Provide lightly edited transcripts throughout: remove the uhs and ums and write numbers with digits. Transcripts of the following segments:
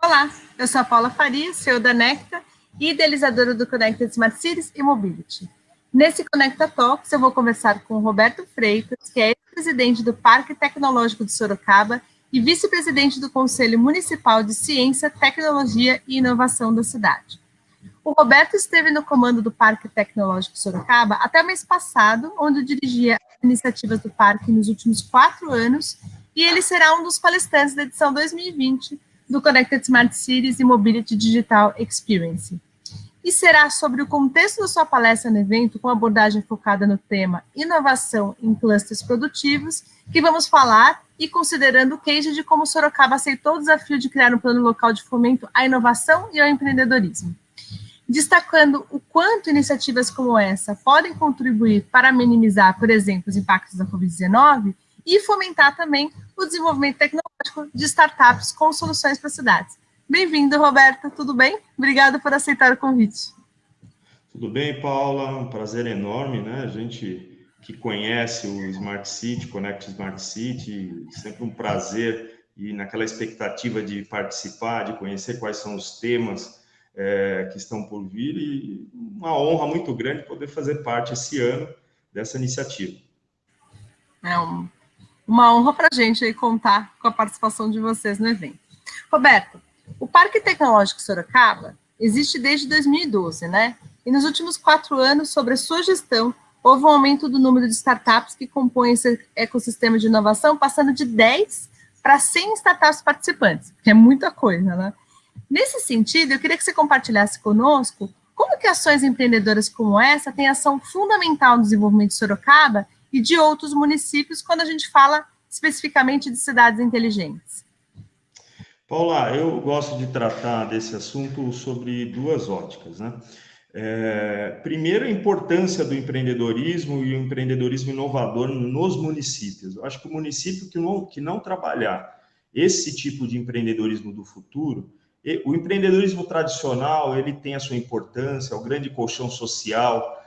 Olá, eu sou a Paula Faria, CEO da Necta e idealizadora do Connected Smart Cities e Mobility. Nesse Conecta Talks, eu vou conversar com o Roberto Freitas, que é ex-presidente do Parque Tecnológico de Sorocaba e vice-presidente do Conselho Municipal de Ciência, Tecnologia e Inovação da cidade. O Roberto esteve no comando do Parque Tecnológico de Sorocaba até o mês passado, onde dirigia as iniciativas do parque nos últimos 4 anos, e ele será um dos palestrantes da edição 2020 do Connected Smart Cities e Mobility Digital Experience. E será sobre o contexto da sua palestra no evento, com abordagem focada no tema inovação em clusters produtivos, que vamos falar e considerando o case de como Sorocaba aceitou o desafio de criar um plano local de fomento à inovação e ao empreendedorismo. Destacando o quanto iniciativas como essa podem contribuir para minimizar, por exemplo, os impactos da Covid-19 e fomentar também o desenvolvimento tecnológico de startups com soluções para cidades. Bem-vindo, Roberto, tudo bem? Obrigada por aceitar o convite. Tudo bem, Paula? Um prazer enorme, né? A gente que conhece o Smart City, Connect Smart City, sempre um prazer e naquela expectativa de participar, de conhecer quais são os temas que estão por vir, e uma honra muito grande poder fazer parte esse ano dessa iniciativa. É uma honra para a gente aí contar com a participação de vocês no evento. Roberto, o Parque Tecnológico Sorocaba existe desde 2012, né? E nos últimos 4 anos, sobre a sua gestão, houve um aumento do número de startups que compõem esse ecossistema de inovação, passando de 10 para 100 startups participantes, que é muita coisa, né? Nesse sentido, eu queria que você compartilhasse conosco como que ações empreendedoras como essa têm ação fundamental no desenvolvimento de Sorocaba e de outros municípios, quando a gente fala especificamente de cidades inteligentes. Paula, eu gosto de tratar desse assunto sobre 2 óticas, né? Primeiro, a importância do empreendedorismo e o empreendedorismo inovador nos municípios. Eu acho que o município que não trabalhar esse tipo de empreendedorismo do futuro, o empreendedorismo tradicional, ele tem a sua importância, é o grande colchão social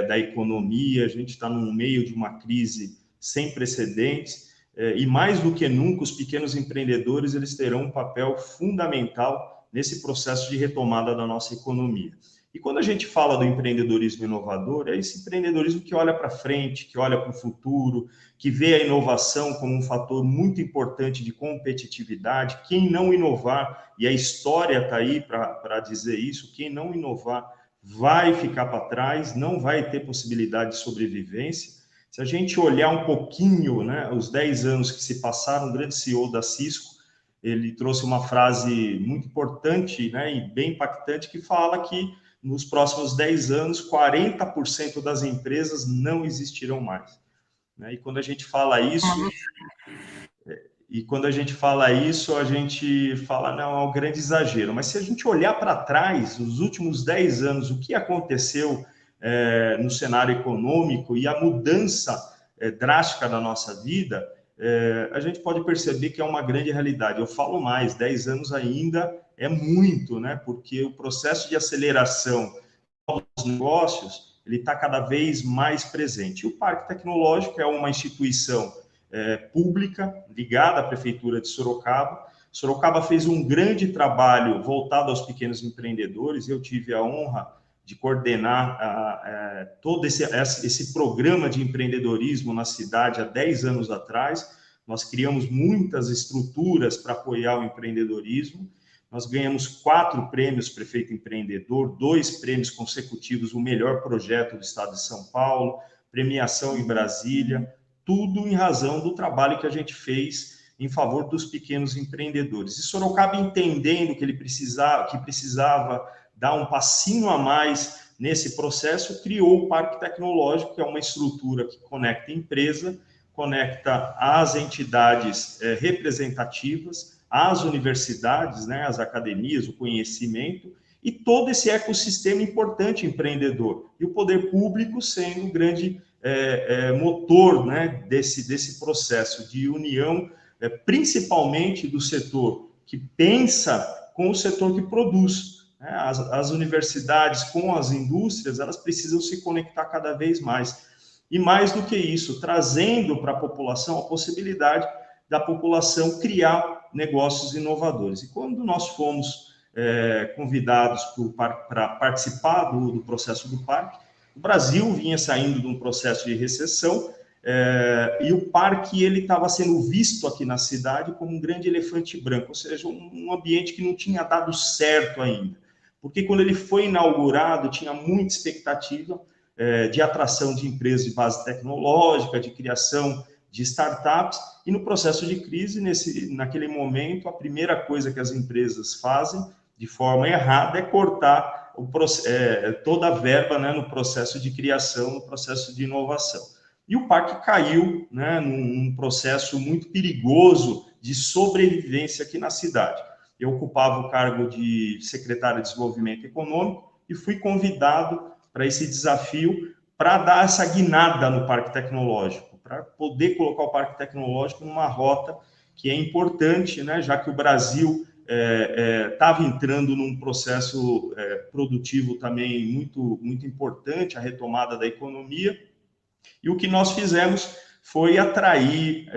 da economia. A gente está no meio de uma crise sem precedentes, e mais do que nunca, os pequenos empreendedores eles terão um papel fundamental nesse processo de retomada da nossa economia. E quando a gente fala do empreendedorismo inovador, é esse empreendedorismo que olha para frente, que olha para o futuro, que vê a inovação como um fator muito importante de competitividade. Quem não inovar, e a história está aí para dizer isso, quem não inovar vai ficar para trás, não vai ter possibilidade de sobrevivência. Se a gente olhar um pouquinho, né, os 10 anos que se passaram, o grande CEO da Cisco, ele trouxe uma frase muito importante, né, e bem impactante, que fala que nos próximos 10 anos, 40% das empresas não existirão mais. Né? E quando a gente fala isso, a gente fala, não, é um grande exagero. Mas se a gente olhar para trás, nos últimos 10 anos, o que aconteceu no cenário econômico e a mudança drástica da nossa vida, a gente pode perceber que é uma grande realidade. Eu falo mais, 10 anos ainda é muito, né? Porque o processo de aceleração dos negócios, ele está cada vez mais presente. E o Parque Tecnológico é uma instituição pública, ligada à Prefeitura de Sorocaba. Sorocaba fez um grande trabalho voltado aos pequenos empreendedores. Eu tive a honra de coordenar todo esse programa de empreendedorismo na cidade há 10 anos atrás. Nós criamos muitas estruturas para apoiar o empreendedorismo. Nós ganhamos 4 prêmios Prefeito Empreendedor, 2 prêmios consecutivos, o melhor projeto do estado de São Paulo, premiação em Brasília, tudo em razão do trabalho que a gente fez em favor dos pequenos empreendedores. E Sorocaba, entendendo que ele precisava dar um passinho a mais nesse processo, criou o Parque Tecnológico, que é uma estrutura que conecta a empresa, conecta as entidades representativas, as universidades, né, as academias, o conhecimento, e todo esse ecossistema importante empreendedor. E o poder público sendo o grande motor, né, desse processo de união, principalmente do setor que pensa com o setor que produz. As universidades com as indústrias, elas precisam se conectar cada vez mais. E mais do que isso, trazendo para a população a possibilidade da população criar negócios inovadores. E quando nós fomos convidados para participar do processo do parque, o Brasil vinha saindo de um processo de recessão, e o parque ele estava sendo visto aqui na cidade como um grande elefante branco, ou seja, um ambiente que não tinha dado certo ainda. Porque quando ele foi inaugurado, tinha muita expectativa de atração de empresas de base tecnológica, de criação de startups, e no processo de crise, naquele momento, a primeira coisa que as empresas fazem, de forma errada, é cortar toda a verba, né, no processo de criação, no processo de inovação. E o parque caiu, né, num processo muito perigoso de sobrevivência aqui na cidade. Eu ocupava o cargo de secretário de Desenvolvimento Econômico e fui convidado para esse desafio para dar essa guinada no Parque Tecnológico, para poder colocar o Parque Tecnológico numa rota que é importante, né, já que o Brasil estava entrando num processo produtivo também muito importante, a retomada da economia, e o que nós fizemos foi atrair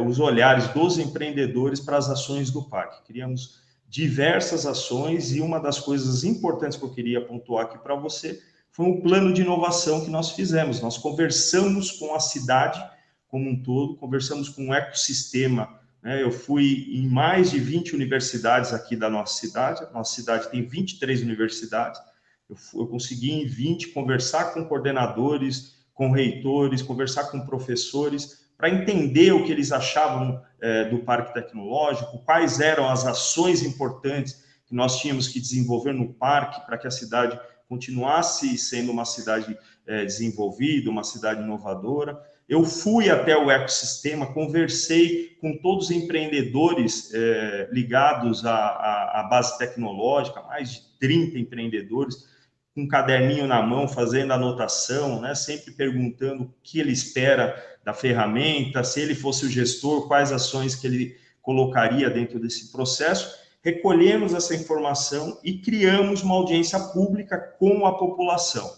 os olhares dos empreendedores para as ações do parque. Criamos diversas ações e uma das coisas importantes que eu queria pontuar aqui para você foi um plano de inovação que nós fizemos. Nós conversamos com a cidade como um todo, conversamos com o ecossistema, né? Eu fui em mais de 20 universidades aqui da nossa cidade. A nossa cidade tem 23 universidades. Eu consegui em 20 conversar com coordenadores, com reitores, conversar com professores, para entender o que eles achavam do Parque Tecnológico, quais eram as ações importantes que nós tínhamos que desenvolver no parque para que a cidade continuasse sendo uma cidade desenvolvida, uma cidade inovadora. Eu fui até o ecossistema, conversei com todos os empreendedores ligados à base tecnológica, mais de 30 empreendedores, com um caderninho na mão, fazendo anotação, né, sempre perguntando o que ele espera da ferramenta, se ele fosse o gestor, quais ações que ele colocaria dentro desse processo. Recolhemos essa informação e criamos uma audiência pública com a população.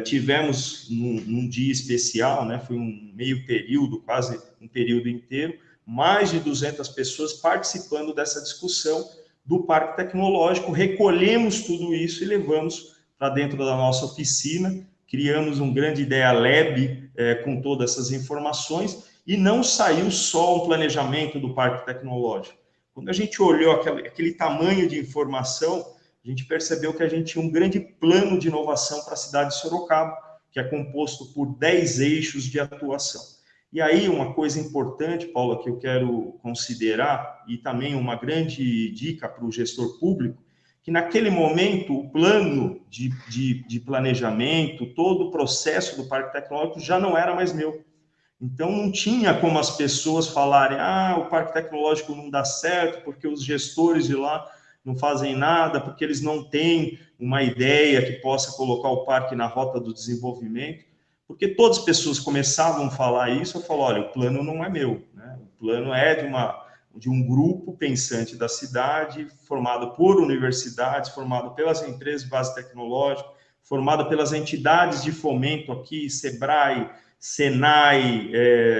Tivemos num dia especial, né, foi um meio período, quase um período inteiro, mais de 200 pessoas participando dessa discussão do Parque Tecnológico. Recolhemos tudo isso e levamos para dentro da nossa oficina, criamos um grande Ideia Lab com todas essas informações, e não saiu só um planejamento do Parque Tecnológico. Quando a gente olhou aquele tamanho de informação, a gente percebeu que a gente tinha um grande plano de inovação para a cidade de Sorocaba, que é composto por 10 eixos de atuação. E aí, uma coisa importante, Paula, que eu quero considerar, e também uma grande dica para o gestor público, que naquele momento o plano de planejamento, todo o processo do Parque Tecnológico já não era mais meu. Então não tinha como as pessoas falarem, o Parque Tecnológico não dá certo porque os gestores de lá não fazem nada, porque eles não têm uma ideia que possa colocar o parque na rota do desenvolvimento. Porque todas as pessoas começavam a falar isso, eu falo, olha, o plano não é meu, né? O plano é de um grupo pensante da cidade, formado por universidades, formado pelas empresas de base tecnológica, formado pelas entidades de fomento aqui, SEBRAE, SENAI,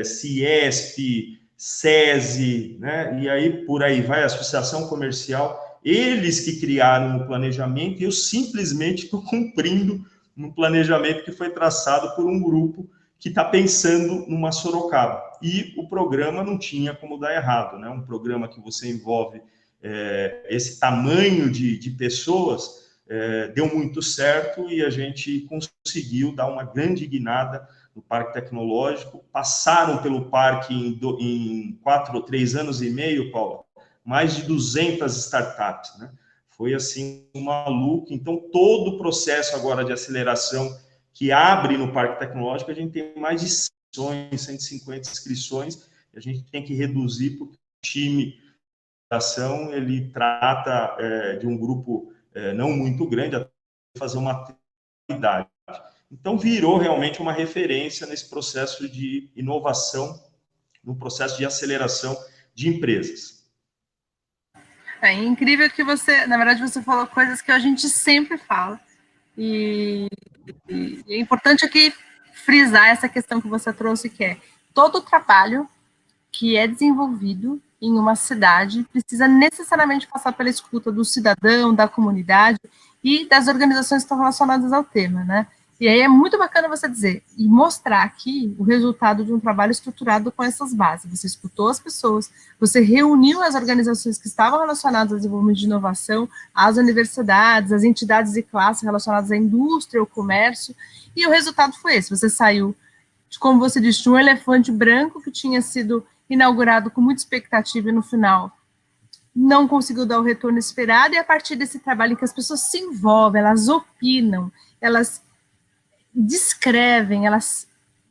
CIESP, SESI, né? E aí por aí vai, Associação Comercial, eles que criaram o planejamento, e eu simplesmente estou cumprindo um planejamento que foi traçado por um grupo que está pensando numa Sorocaba. E o programa não tinha como dar errado, né? Um programa que você envolve esse tamanho de pessoas, deu muito certo, e a gente conseguiu dar uma grande guinada no Parque Tecnológico. Passaram pelo parque em 4 ou 3 anos e meio, Paulo, mais de 200 startups, né? Foi assim, um maluco. Então, todo o processo agora de aceleração que abre no Parque Tecnológico, a gente tem mais de 150 inscrições, e a gente tem que reduzir, porque o time de ação, ele trata de um grupo não muito grande, até fazer uma atividade. Então, virou realmente uma referência nesse processo de inovação, no processo de aceleração de empresas. É incrível que você, na verdade, você falou coisas que a gente sempre fala, e é importante aqui frisar essa questão que você trouxe, que é todo o trabalho que é desenvolvido em uma cidade precisa necessariamente passar pela escuta do cidadão, da comunidade e das organizações que estão relacionadas ao tema, né? E aí é muito bacana você dizer e mostrar aqui o resultado de um trabalho estruturado com essas bases. Você escutou as pessoas, você reuniu as organizações que estavam relacionadas ao desenvolvimento de inovação, as universidades, as entidades e classes relacionadas à indústria, ao comércio, e o resultado foi esse. Você saiu, como você disse, de um elefante branco que tinha sido inaugurado com muita expectativa e no final não conseguiu dar o retorno esperado, e a partir desse trabalho em que as pessoas se envolvem, elas opinam, elas descrevem, elas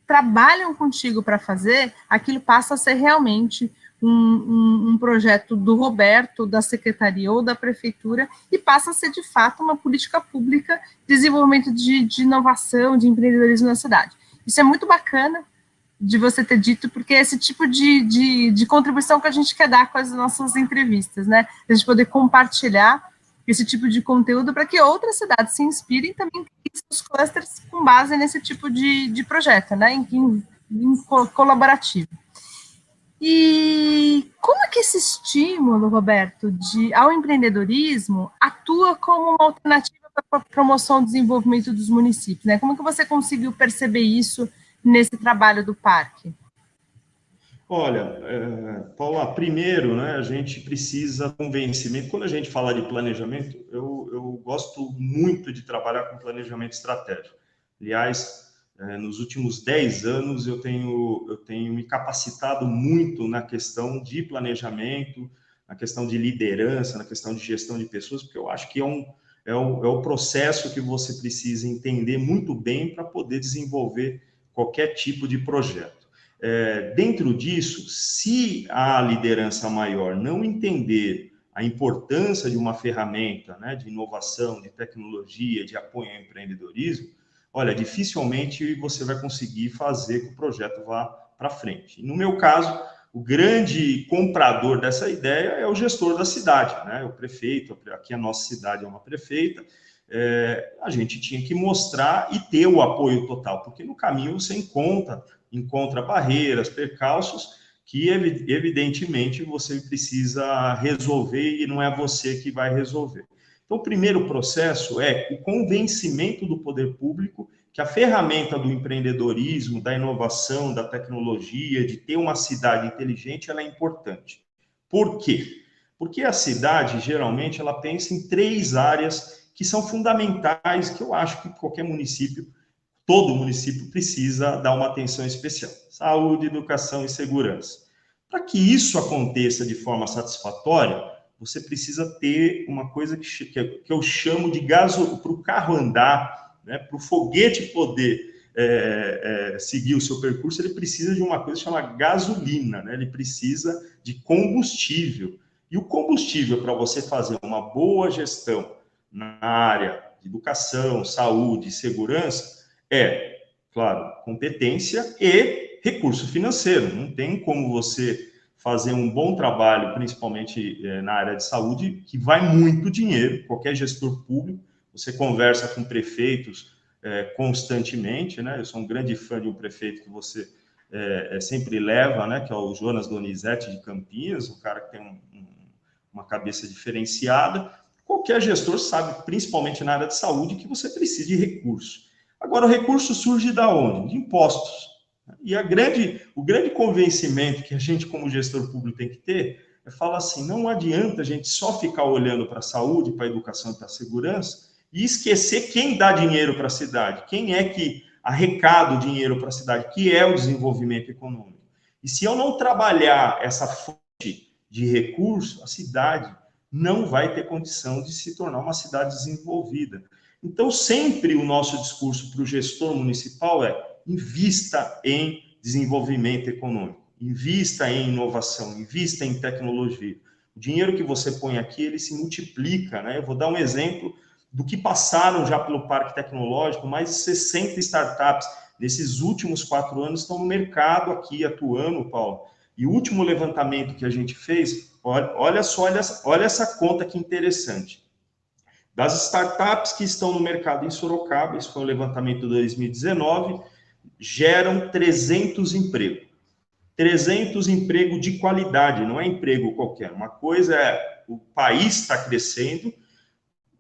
trabalham contigo para fazer, aquilo passa a ser realmente um projeto do Roberto, da secretaria ou da prefeitura, e passa a ser, de fato, uma política pública de desenvolvimento de inovação, de empreendedorismo na cidade. Isso é muito bacana de você ter dito, porque é esse tipo de contribuição que a gente quer dar com as nossas entrevistas, né? A gente poder compartilhar esse tipo de conteúdo para que outras cidades se inspirem também em seus clusters com base nesse tipo de projeto, né? Em colaborativo. E como é que esse estímulo, Roberto, ao empreendedorismo atua como uma alternativa para a promoção e desenvolvimento dos municípios, né? Como é que você conseguiu perceber isso nesse trabalho do parque? Olha, Paula, primeiro, né, a gente precisa de convencimento. Quando a gente fala de planejamento, eu gosto muito de trabalhar com planejamento estratégico. Aliás, nos últimos 10 anos, eu tenho me capacitado muito na questão de planejamento, na questão de liderança, na questão de gestão de pessoas, porque eu acho que é o processo que você precisa entender muito bem para poder desenvolver qualquer tipo de projeto. Dentro disso, se a liderança maior não entender a importância de uma ferramenta, né, de inovação, de tecnologia, de apoio ao empreendedorismo, olha, dificilmente você vai conseguir fazer que o projeto vá para frente. E no meu caso, o grande comprador dessa ideia é o gestor da cidade, né, o prefeito. Aqui a nossa cidade é uma prefeita. A gente tinha que mostrar e ter o apoio total, porque no caminho você encontra barreiras, percalços, que evidentemente você precisa resolver e não é você que vai resolver. Então, o primeiro processo é o convencimento do poder público que a ferramenta do empreendedorismo, da inovação, da tecnologia, de ter uma cidade inteligente, ela é importante. Por quê? Porque a cidade, geralmente, ela pensa em 3 áreas que são fundamentais, que eu acho que qualquer município, todo município precisa dar uma atenção especial: saúde, educação e segurança. Para que isso aconteça de forma satisfatória, você precisa ter uma coisa que eu chamo de gasolina, para o carro andar, né, para o foguete poder seguir o seu percurso, ele precisa de uma coisa chamada gasolina, né? Ele precisa de combustível. E o combustível para você fazer uma boa gestão na área de educação, saúde e segurança claro, competência e recurso financeiro. Não tem como você fazer um bom trabalho, principalmente na área de saúde, que vai muito dinheiro. Qualquer gestor público, você conversa com prefeitos constantemente, né? Eu sou um grande fã de um prefeito que você sempre leva, né? Que é o Jonas Donizete de Campinas, um cara que tem uma cabeça diferenciada. Qualquer gestor sabe, principalmente na área de saúde, que você precisa de recurso. Agora, o recurso surge da onde? De impostos. E o grande convencimento que a gente, como gestor público, tem que ter é falar assim: não adianta a gente só ficar olhando para a saúde, para a educação e para a segurança e esquecer quem dá dinheiro para a cidade, quem é que arrecada o dinheiro para a cidade, que é o desenvolvimento econômico. E se eu não trabalhar essa fonte de recurso, a cidade não vai ter condição de se tornar uma cidade desenvolvida. Então, sempre o nosso discurso para o gestor municipal é: invista em desenvolvimento econômico, invista em inovação, invista em tecnologia. O dinheiro que você põe aqui, ele se multiplica, né? Eu vou dar um exemplo do que passaram já pelo Parque Tecnológico. Mais de 60 startups nesses últimos 4 anos estão no mercado aqui atuando, Paulo. E o último levantamento que a gente fez, olha essa conta que interessante. Das startups que estão no mercado em Sorocaba, isso foi um levantamento de 2019, geram 300 empregos. 300 empregos de qualidade, não é emprego qualquer. Uma coisa é o país está crescendo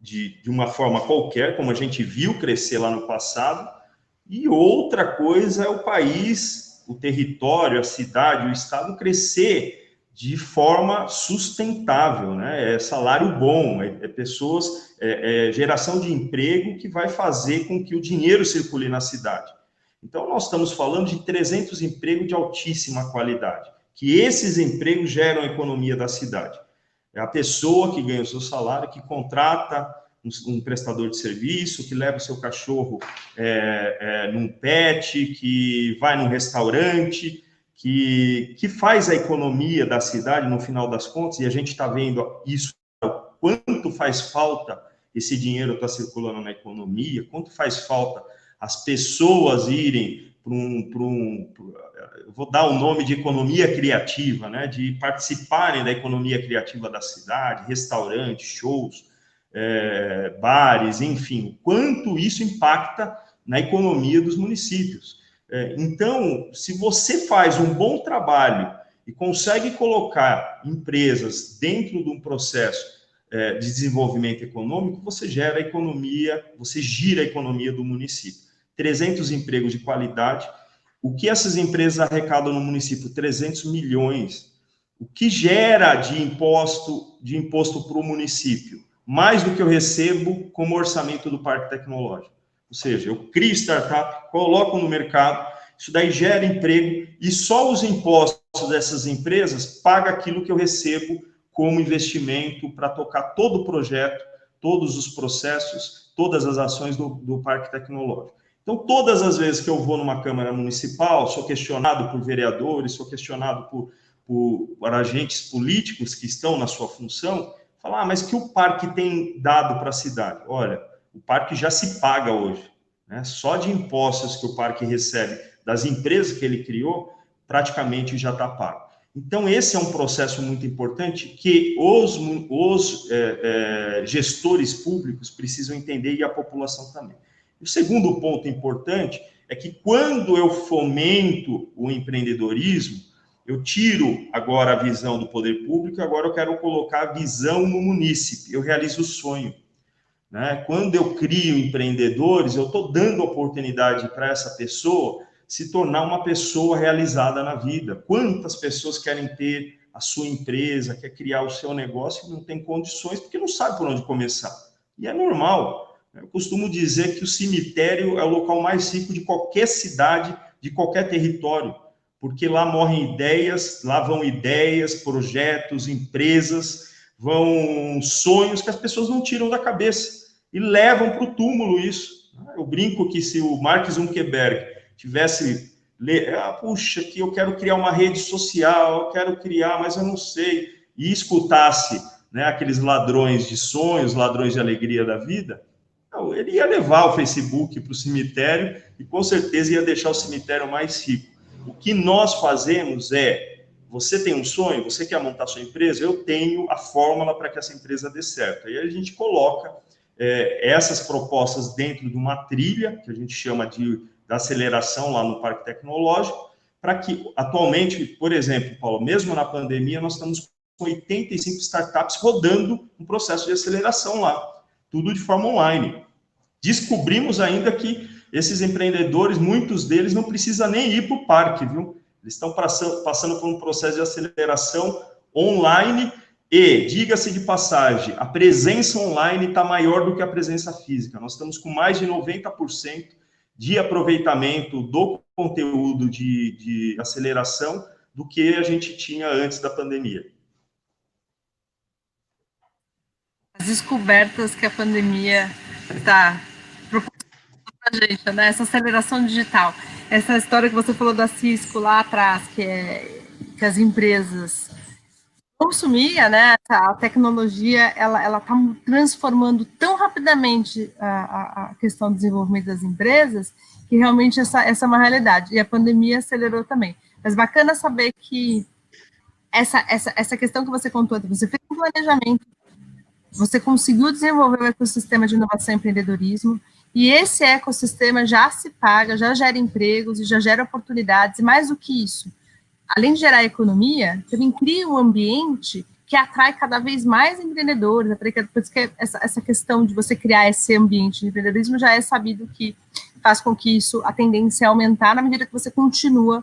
de uma forma qualquer, como a gente viu crescer lá no passado, e outra coisa é o país, o território, a cidade, o estado crescer de forma sustentável, né? É salário bom, é pessoas, geração de emprego que vai fazer com que o dinheiro circule na cidade. Então, nós estamos falando de 300 empregos de altíssima qualidade, que esses empregos geram a economia da cidade. É a pessoa que ganha o seu salário, que contrata um prestador de serviço, que leva o seu cachorro num pet, que vai num restaurante, que faz a economia da cidade, no final das contas, e a gente está vendo isso, quanto faz falta esse dinheiro estar circulando na economia, quanto faz falta as pessoas irem eu vou dar o nome de economia criativa, né, de participarem da economia criativa da cidade, restaurantes, shows, bares, enfim, quanto isso impacta na economia dos municípios. Então, se você faz um bom trabalho e consegue colocar empresas dentro de um processo de desenvolvimento econômico, você gera a economia, você gira a economia do município. 300 empregos de qualidade. O que essas empresas arrecadam no município? 300 milhões. O que gera de imposto para o município? Mais do que eu recebo como orçamento do Parque Tecnológico. Ou seja, eu crio startup, coloco no mercado, isso daí gera emprego e só os impostos dessas empresas pagam aquilo que eu recebo como investimento para tocar todo o projeto, todos os processos, todas as ações do Parque Tecnológico. Então, todas as vezes que eu vou numa Câmara Municipal, sou questionado por vereadores, sou questionado por agentes políticos que estão na sua função, falar, mas que o parque tem dado para a cidade? Olha, o parque já se paga hoje, né? Só de impostos que o parque recebe das empresas que ele criou, praticamente já está pago. Então, esse é um processo muito importante que os gestores públicos precisam entender e a população também. O segundo ponto importante é que quando eu fomento o empreendedorismo, eu tiro agora a visão do poder público e agora eu quero colocar a visão no munícipe, eu realizo o sonho. Né? Quando eu crio empreendedores, eu estou dando oportunidade para essa pessoa se tornar uma pessoa realizada na vida. Quantas pessoas querem ter a sua empresa, quer criar o seu negócio e não tem condições porque não sabe por onde começar. E é normal. Eu costumo dizer que o cemitério é o local mais rico de qualquer cidade, de qualquer território, porque lá morrem ideias, lá vão ideias, projetos, empresas, vão sonhos que as pessoas não tiram da cabeça e levam para o túmulo isso. Eu brinco que se o Mark Zuckerberg tivesse, puxa, que eu quero criar uma rede social, eu quero criar, mas eu não sei, e escutasse, né, aqueles ladrões de sonhos, ladrões de alegria da vida, ele ia levar o Facebook para o cemitério e com certeza ia deixar o cemitério mais rico. O que nós fazemos você tem um sonho, você quer montar sua empresa, eu tenho a fórmula para que essa empresa dê certo. Aí a gente coloca essas propostas dentro de uma trilha, que a gente chama da aceleração lá no Parque Tecnológico, para que atualmente, por exemplo, Paulo, mesmo na pandemia, nós estamos com 85 startups rodando um processo de aceleração lá, tudo de forma online. Descobrimos ainda que esses empreendedores, muitos deles não precisam nem ir para o parque, viu? Eles estão passando por um processo de aceleração online e, diga-se de passagem, a presença online está maior do que a presença física. Nós estamos com mais de 90% de aproveitamento do conteúdo de aceleração do que a gente tinha antes da pandemia. As descobertas que a pandemia está proporcionando para a gente, né? Essa aceleração digital, essa história que você falou da Cisco lá atrás, que as empresas consumia, né? A tecnologia, ela está transformando tão rapidamente a questão do desenvolvimento das empresas que realmente essa é uma realidade. E a pandemia acelerou também. Mas bacana saber que essa questão que você contou, você fez um planejamento, você conseguiu desenvolver o ecossistema de inovação e empreendedorismo, e esse ecossistema já se paga, já gera empregos e já gera oportunidades, e mais do que isso, além de gerar economia, também cria um ambiente que atrai cada vez mais empreendedores, por isso que essa questão de você criar esse ambiente de empreendedorismo já é sabido que faz com que a tendência é aumentar na medida que você continua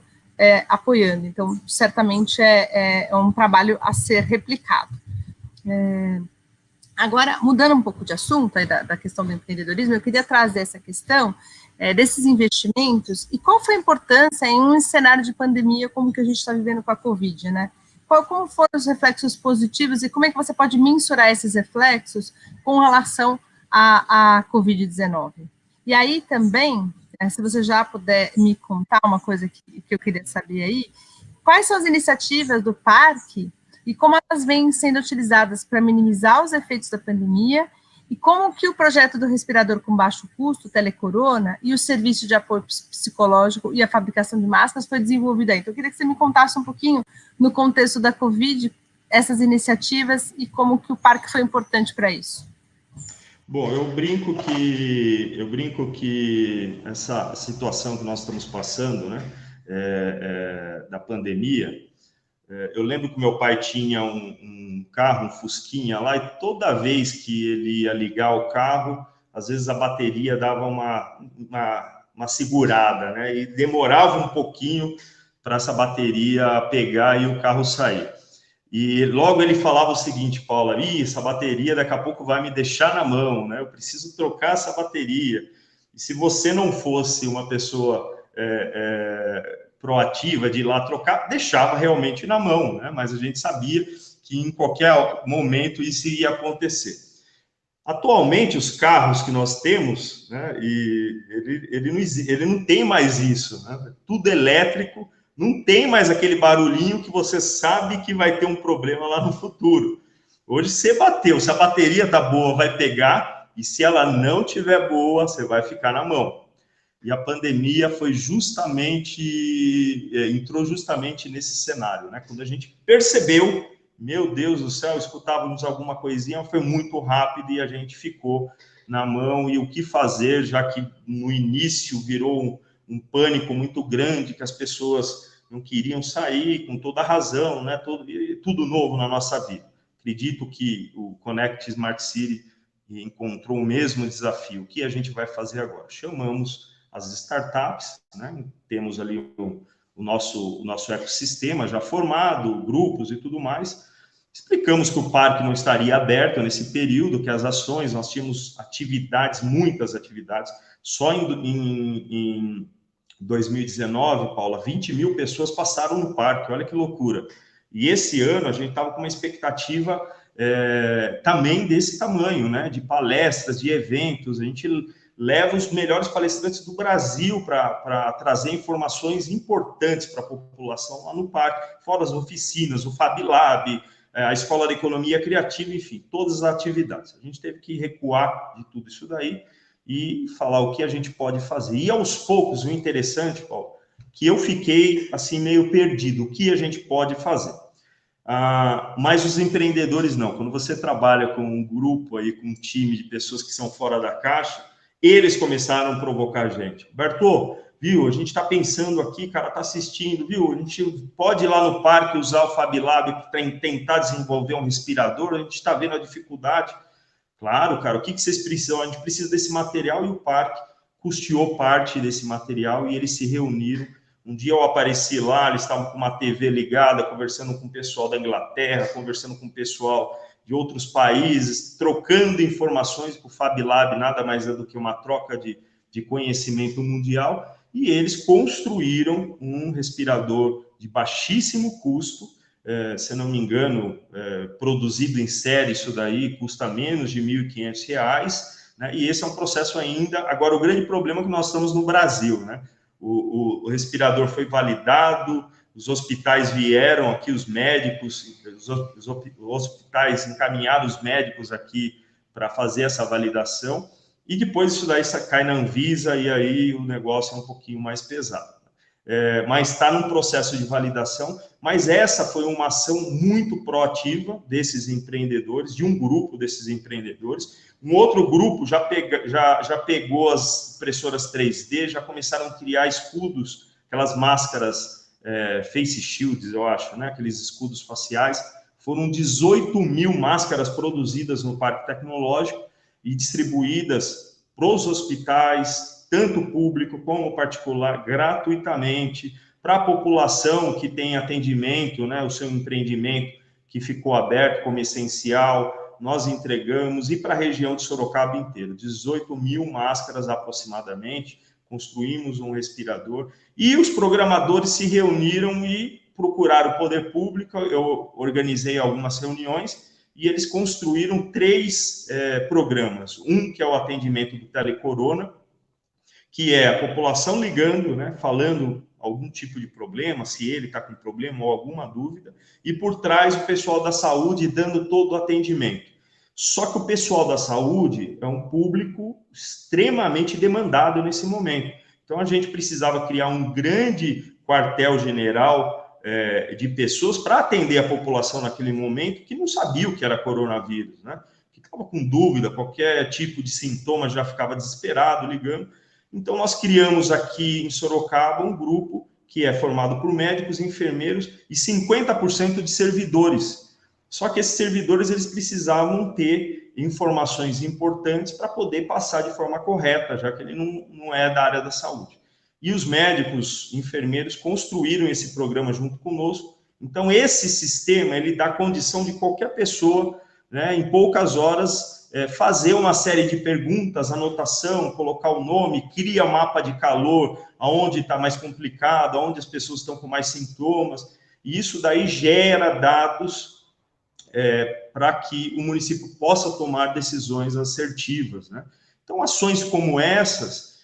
apoiando. Então, certamente é um trabalho a ser replicado. Agora, mudando um pouco de assunto aí da questão do empreendedorismo, eu queria trazer essa questão desses investimentos e qual foi a importância em um cenário de pandemia como que a gente está vivendo com a Covid, né? Como foram os reflexos positivos e como é que você pode mensurar esses reflexos com relação à Covid-19? E aí também, se você já puder me contar uma coisa que eu queria saber aí, quais são as iniciativas do parque e como elas vêm sendo utilizadas para minimizar os efeitos da pandemia e como que o projeto do respirador com baixo custo, Telecorona, e o serviço de apoio psicológico e a fabricação de máscaras foi desenvolvido aí. Então, eu queria que você me contasse um pouquinho, no contexto da Covid, essas iniciativas e como que o parque foi importante para isso. Bom, eu brinco que essa situação que nós estamos passando, né, da pandemia, eu lembro que meu pai tinha um carro, um Fusquinha lá, e toda vez que ele ia ligar o carro, às vezes a bateria dava uma segurada, né? E demorava um pouquinho para essa bateria pegar e o carro sair. E logo ele falava o seguinte, Paula, essa bateria daqui a pouco vai me deixar na mão, né? Eu preciso trocar essa bateria. E se você não fosse uma pessoa proativa de ir lá trocar, deixava realmente na mão, né? Mas a gente sabia que em qualquer momento isso ia acontecer. Atualmente, os carros que nós temos, né, ele não tem mais isso, né? Tudo elétrico, não tem mais aquele barulhinho que você sabe que vai ter um problema lá no futuro. Hoje, você bateu, se a bateria tá boa, vai pegar, e se ela não tiver boa, você vai ficar na mão. E a pandemia entrou justamente nesse cenário, né? Quando a gente percebeu, meu Deus do céu, escutávamos alguma coisinha, foi muito rápido e a gente ficou na mão. E o que fazer, já que no início virou um pânico muito grande, que as pessoas não queriam sair, com toda a razão, né? Tudo novo na nossa vida. Acredito que o Connect Smart City encontrou o mesmo desafio. O que a gente vai fazer agora? Chamamos as startups, né? Temos ali o nosso ecossistema já formado, grupos e tudo mais. Explicamos que o parque não estaria aberto nesse período, que as ações, nós tínhamos muitas atividades. Só em 2019, Paula, 20 mil pessoas passaram no parque, olha que loucura. E esse ano a gente estava com uma expectativa também desse tamanho, né? De palestras, de eventos, a gente leva os melhores palestrantes do Brasil para trazer informações importantes para a população lá no parque, fora as oficinas, o Fab Lab, a Escola de Economia Criativa, enfim, todas as atividades. A gente teve que recuar de tudo isso daí e falar o que a gente pode fazer. E aos poucos, o interessante, Paulo, que eu fiquei assim meio perdido, o que a gente pode fazer. Mas os empreendedores não. Quando você trabalha com um grupo aí, com um time de pessoas que são fora da caixa, eles começaram a provocar a gente. Bertô, viu, a gente está pensando aqui, cara, está assistindo, viu, a gente pode ir lá no parque usar o Fab Lab para tentar desenvolver um respirador, a gente está vendo a dificuldade. Claro, cara, o que vocês precisam? A gente precisa desse material e o parque custeou parte desse material e eles se reuniram. Um dia eu apareci lá, eles estavam com uma TV ligada, conversando com o pessoal da Inglaterra, conversando com o pessoal de outros países, trocando informações, para o Fab Lab nada mais é do que uma troca de conhecimento mundial, e eles construíram um respirador de baixíssimo custo, se não me engano, produzido em série, isso daí custa menos de R$ 1.500, né? E esse é um processo ainda... Agora, o grande problema é que nós estamos no Brasil, né? O respirador foi validado, os hospitais vieram aqui, os médicos, os hospitais encaminharam os médicos aqui para fazer essa validação, e depois isso daí cai na Anvisa, e aí o negócio é um pouquinho mais pesado. Mas está num processo de validação, mas essa foi uma ação muito proativa desses empreendedores, de um grupo desses empreendedores. Um outro grupo já pegou as impressoras 3D, já começaram a criar escudos, aquelas máscaras face shields, eu acho, né? Aqueles escudos faciais. Foram 18 mil máscaras produzidas no Parque Tecnológico e distribuídas para os hospitais, tanto público como particular, gratuitamente, para a população que tem atendimento, né, o seu empreendimento que ficou aberto como essencial, nós entregamos, e para a região de Sorocaba inteira, 18 mil máscaras aproximadamente, construímos um respirador, e os programadores se reuniram e procuraram o poder público. Eu organizei algumas reuniões, e eles construíram 3 programas. Um que é o atendimento do telecorona, que é a população ligando, né, falando algum tipo de problema, se ele está com problema ou alguma dúvida, e por trás o pessoal da saúde dando todo o atendimento. Só que o pessoal da saúde é um público extremamente demandado nesse momento. Então, a gente precisava criar um grande quartel-general de pessoas para atender a população naquele momento que não sabia o que era coronavírus, né? Que estava com dúvida, qualquer tipo de sintoma já ficava desesperado ligando. Então, nós criamos aqui em Sorocaba um grupo que é formado por médicos, enfermeiros e 50% de servidores. Só que esses servidores, eles precisavam ter informações importantes para poder passar de forma correta, já que ele não é da área da saúde. E os médicos, enfermeiros, construíram esse programa junto conosco. Então, esse sistema, ele dá condição de qualquer pessoa, né, em poucas horas, fazer uma série de perguntas, anotação, colocar o nome, cria mapa de calor, aonde está mais complicado, aonde as pessoas estão com mais sintomas, e isso daí gera dados para que o município possa tomar decisões assertivas, né? Então, ações como essas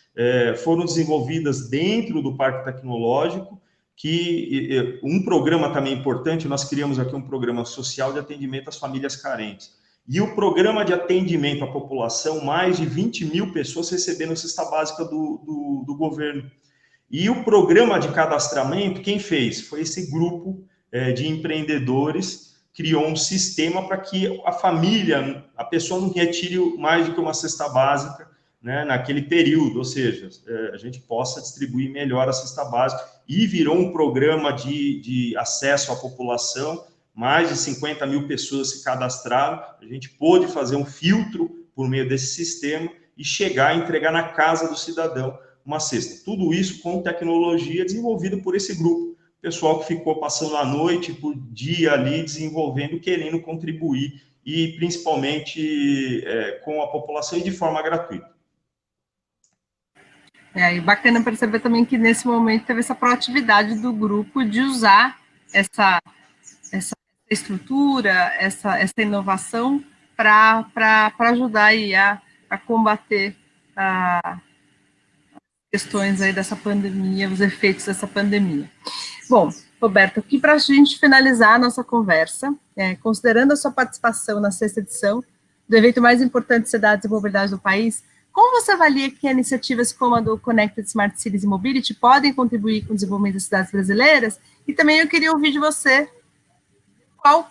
foram desenvolvidas dentro do Parque Tecnológico, que um programa também importante, nós criamos aqui um programa social de atendimento às famílias carentes. E o programa de atendimento à população, mais de 20 mil pessoas receberam cesta básica do governo. E o programa de cadastramento, quem fez? Foi esse grupo de empreendedores, criou um sistema para que a família, a pessoa não retire mais do que uma cesta básica, né, naquele período, ou seja, a gente possa distribuir melhor a cesta básica, e virou um programa de acesso à população. Mais de 50 mil pessoas se cadastraram, a gente pôde fazer um filtro por meio desse sistema e chegar a entregar na casa do cidadão uma cesta. Tudo isso com tecnologia desenvolvida por esse grupo, pessoal que ficou passando a noite por dia ali desenvolvendo, querendo contribuir, e principalmente com a população e de forma gratuita. E bacana perceber também que nesse momento teve essa proatividade do grupo de usar essa estrutura, essa inovação para ajudar aí a combater as questões aí dessa pandemia, os efeitos dessa pandemia. Bom, Roberto, aqui para a gente finalizar a nossa conversa, considerando a sua participação na 6ª edição do evento mais importante de cidades e mobilidade do país, como você avalia que iniciativas como a do Connected Smart Cities e Mobility podem contribuir com o desenvolvimento das cidades brasileiras? E também eu queria ouvir de você,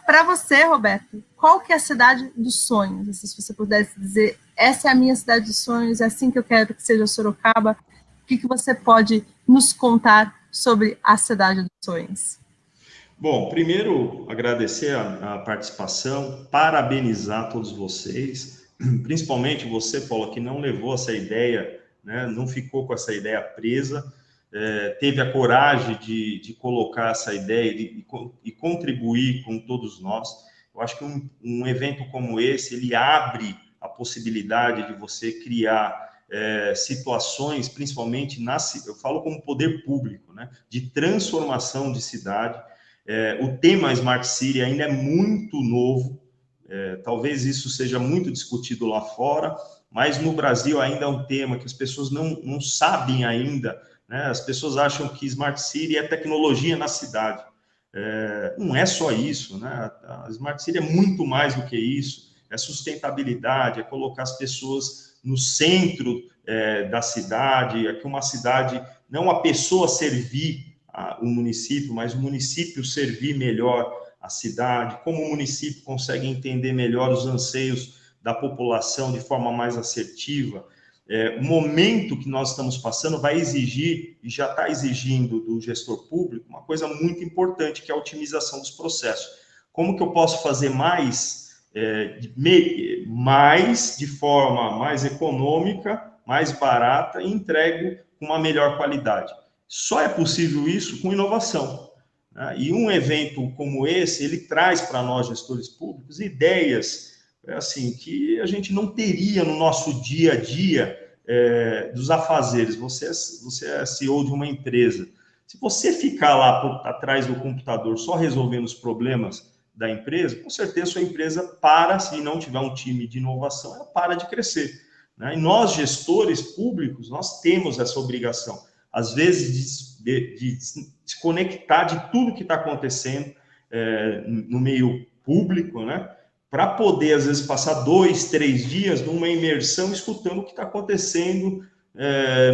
para você, Roberto, qual que é a cidade dos sonhos? Se você pudesse dizer, essa é a minha cidade dos sonhos, é assim que eu quero que seja Sorocaba, o que você pode nos contar sobre a cidade dos sonhos? Bom, primeiro, agradecer a participação, parabenizar todos vocês, principalmente você, Paula, que não levou essa ideia, né, não ficou com essa ideia presa, teve a coragem de colocar essa ideia e contribuir com todos nós. Eu acho que um evento como esse, ele abre a possibilidade de você criar situações, principalmente, eu falo como poder público, né, de transformação de cidade. O tema Smart City ainda é muito novo, talvez isso seja muito discutido lá fora, mas no Brasil ainda é um tema que as pessoas não sabem ainda, né? As pessoas acham que Smart City é tecnologia na cidade. Não é só isso, né? A Smart City é muito mais do que isso, é sustentabilidade, é colocar as pessoas no centro da cidade, é que uma cidade, não a pessoa servir o município, mas o município servir melhor a cidade, como o município consegue entender melhor os anseios da população de forma mais assertiva. o momento que nós estamos passando vai exigir, e já está exigindo do gestor público, uma coisa muito importante, que é a otimização dos processos. Como que eu posso fazer mais de forma mais econômica, mais barata, e entrego com uma melhor qualidade? Só é possível isso com inovação, né? E um evento como esse, ele traz para nós, gestores públicos, ideias assim, que a gente não teria no nosso dia a dia dos afazeres. Você é CEO de uma empresa. Se você ficar lá atrás do computador só resolvendo os problemas da empresa, com certeza sua empresa para, se não tiver um time de inovação, ela para de crescer, né? E nós, gestores públicos, nós temos essa obrigação, às vezes, de se conectar de tudo que está acontecendo no meio público, né? Para poder, às vezes, passar 2, 3 dias numa imersão escutando o que está acontecendo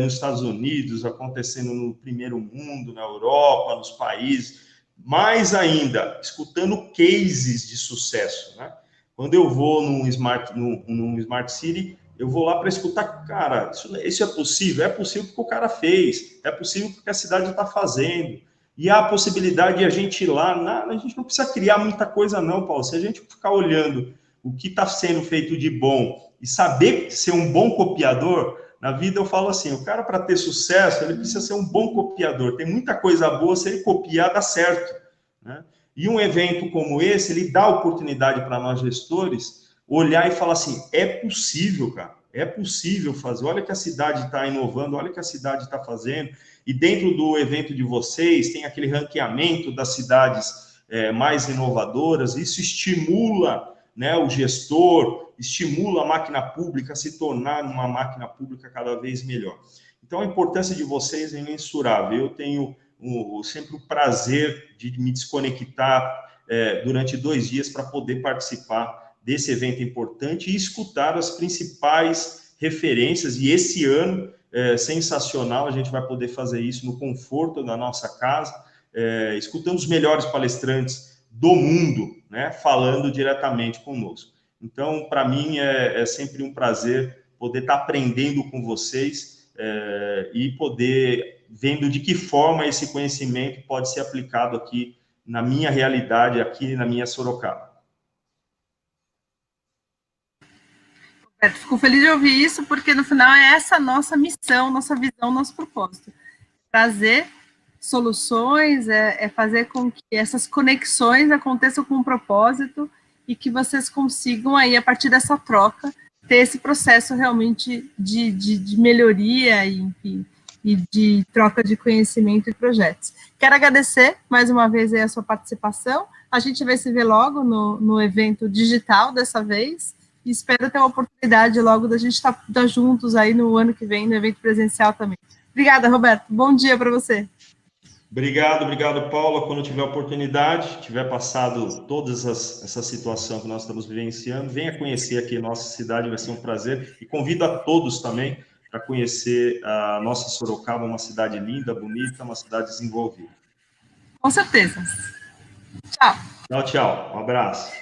nos Estados Unidos, acontecendo no primeiro mundo, na Europa, nos países, mais ainda, escutando cases de sucesso, né? Quando eu vou num Smart City, eu vou lá para escutar, cara, isso é possível? É possível porque o cara fez, é possível porque a cidade está fazendo. E há a possibilidade de a gente ir lá, a gente não precisa criar muita coisa não, Paulo. Se a gente ficar olhando o que está sendo feito de bom e saber ser um bom copiador, na vida eu falo assim, o cara para ter sucesso, ele precisa ser um bom copiador. Tem muita coisa boa, se ele copiar, dá certo, né? E um evento como esse, ele dá oportunidade para nós gestores olhar e falar assim, é possível, cara, é possível fazer. Olha que a cidade está inovando, olha que a cidade está fazendo. E dentro do evento de vocês, tem aquele ranqueamento das cidades mais inovadoras. Isso estimula, né, o gestor, estimula a máquina pública a se tornar uma máquina pública cada vez melhor. Então, a importância de vocês é imensurável. Eu tenho sempre o prazer de me desconectar durante 2 dias para poder participar desse evento importante e escutar as principais referências. E esse ano, sensacional, a gente vai poder fazer isso no conforto da nossa casa, escutando os melhores palestrantes do mundo, né, falando diretamente conosco. Então, para mim, é sempre um prazer poder estar aprendendo com vocês e poder vendo de que forma esse conhecimento pode ser aplicado aqui na minha realidade, aqui na minha Sorocaba. Fico feliz de ouvir isso, porque no final é essa nossa missão, nossa visão, nosso propósito. Trazer soluções, fazer com que essas conexões aconteçam com um propósito e que vocês consigam aí, a partir dessa troca, ter esse processo realmente de melhoria e, enfim, e de troca de conhecimento e projetos. Quero agradecer mais uma vez aí a sua participação. A gente vai se ver logo no evento digital dessa vez. E espero ter uma oportunidade logo da gente estar juntos aí no ano que vem, no evento presencial também. Obrigada, Roberto. Bom dia para você. Obrigado, Paula. Quando tiver oportunidade, tiver passado toda essa situação que nós estamos vivenciando, venha conhecer aqui a nossa cidade, vai ser um prazer. E convido a todos também para conhecer a nossa Sorocaba, uma cidade linda, bonita, uma cidade desenvolvida. Com certeza. Tchau. Tchau. Um abraço.